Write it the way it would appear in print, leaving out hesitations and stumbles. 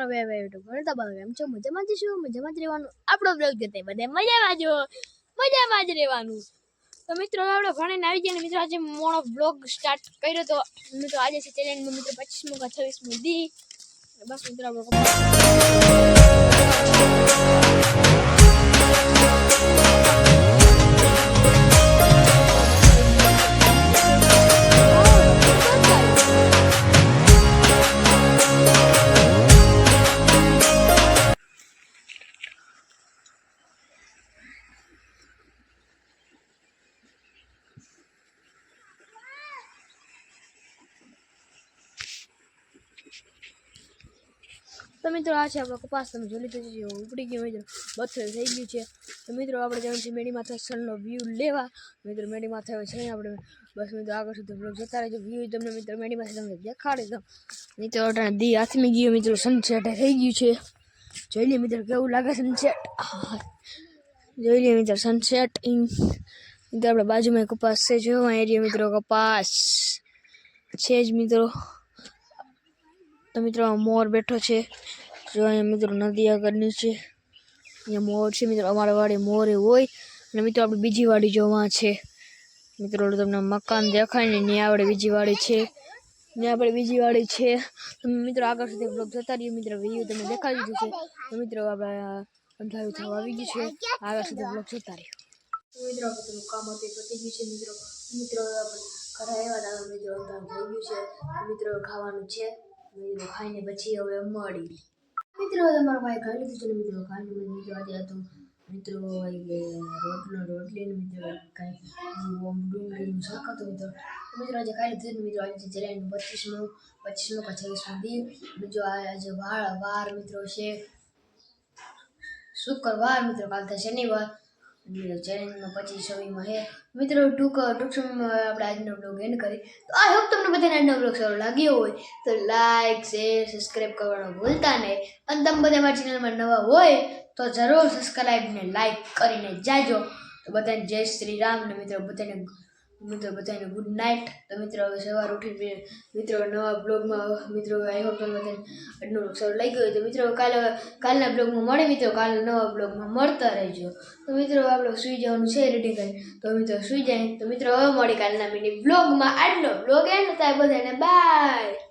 તમારો બે યુટ્યુબ ભણતા બાદ એમ છો મજામાં જ છું, મજામાં જ રહેવાનું. આપણો બ્લોગ જોતે બધે મજામાં જ રહેવાનું. તો મિત્રો આપણે ભણીને આવી ગયા ને મિત્રો આજે મોણો બ્લોગ સ્ટાર્ટ કર્યો તો મિત્રો આજે છે ચેલેન્જમાં મિત્રો 25મો કા 26મો દી બસ મિત્રો તો મિત્રો આ છે આપણો કપાસ. તમે જોઈ લીધો છે ઉપડી ગયો મિત્રો બથર થઈ ગયું છે. તો મિત્રો આપણે જવાનું છે મેડી માથે સનનો વ્યૂ લેવા. મિત્રો મેડી માથે છે આપણે બસ મિત્રો આગળ સુધી બ્લોગ જતા રહેજો. વ્યૂ તમને મિત્રો મેડી માથે તમને દેખાડી દઉં. મિત્રો અટાણે દી હાથમી ગયો મિત્રો સનસેટ થઈ ગયું છે. જોઈ લે મિત્રો કેવું લાગે સનસેટ. જોઈ લે મિત્રો સનસેટ મિત્રો આપણે બાજુમાં કપાસ છે. જો એરિયા મિત્રો કપાસ છે જ મિત્રો. તો મિત્રો મોર બેઠો છે. જો અહીંયા મિત્રો નદી આગળની છે. અહીંયા મોર છે મિત્રો. અમારા વાડી મોરે હોય અને મિત્રો આપણી બીજી વાડી જોવા છે મિત્રો. તમને મકાન દેખાય ને ત્યાં આપણે બીજી વાડી છે. ત્યાં આપણે બીજી વાડી છે. તમે મિત્રો આગળ સુધી બ્લોગ જતા રહીએ. મિત્રો વ્યૂ તમે દેખાડી દીધું છે. તો મિત્રો આપણે અંધારું થવા આવી ગયું છે. આગળ સુધી બ્લોગ જતા રહીએ. તો મિત્રો બધું કામ હતું પતી ગયું છે મિત્રો. મિત્રો આપણે ઘરે આવ્યા હતા મિત્રો અંધારું થઈ ગયું છે. મિત્રો ખાવાનું છે. મિત્રો ખાઈને પછી હવે મળી મિત્રો તમારો ભાઈ ખાઈ લીધું છે ને મિત્રો ખાઈને મિત્રો આજે હતું મિત્રો રોટલી ને મિત્રો કાંઈ ડુંગળીનું શાક હતું મિત્રો આજે ખાઈ લીધું ને મિત્રો આજે ચેલેન્જ 25મો કા 26મો દી. બીજો આજે વાર મિત્રો છે શુક્રવાર મિત્રો કાલ થાય શનિવાર. ચેલેન્જમાં 25મીમાં છે મિત્રો. ટૂંક સમયમાં આપણે આજનો બ્લોગ એન્ડ કરી. તો આઈ હોપ તમને બધાને આજનો બ્લોગ સારો લાગ્યો હોય તો લાઈક શેર સબસ્ક્રાઈબ કરવાનું ભૂલતા નહીં. અને તમે બધા મારી ચેનલમાં નવા હોય તો જરૂર સબસ્ક્રાઈબ ને લાઈક કરીને જાજો. તો બધાને જય શ્રી રામ ને મિત્રો બધાને ગુડ નાઇટ. તો મિત્રો હવે સવાર ઉઠીને મિત્રો નવા બ્લોગમાં મિત્રો આઈ હોપ તમને બધાને આજનો બ્લોગ સારો લાગ્યો હોય તો મિત્રો કાલના બ્લોગમાં મળે મિત્રો. કાલે નવા બ્લોગમાં મળતા રહેજો. તો મિત્રો આપણે સુઈ જવાનું છે રેડી કરી. તો મિત્રો સુઈ જાય. તો મિત્રો હવે મળી કાલના મિની બ્લોગમાં. આજનો બ્લોગ એન્ડ થાય. બધાને બાય.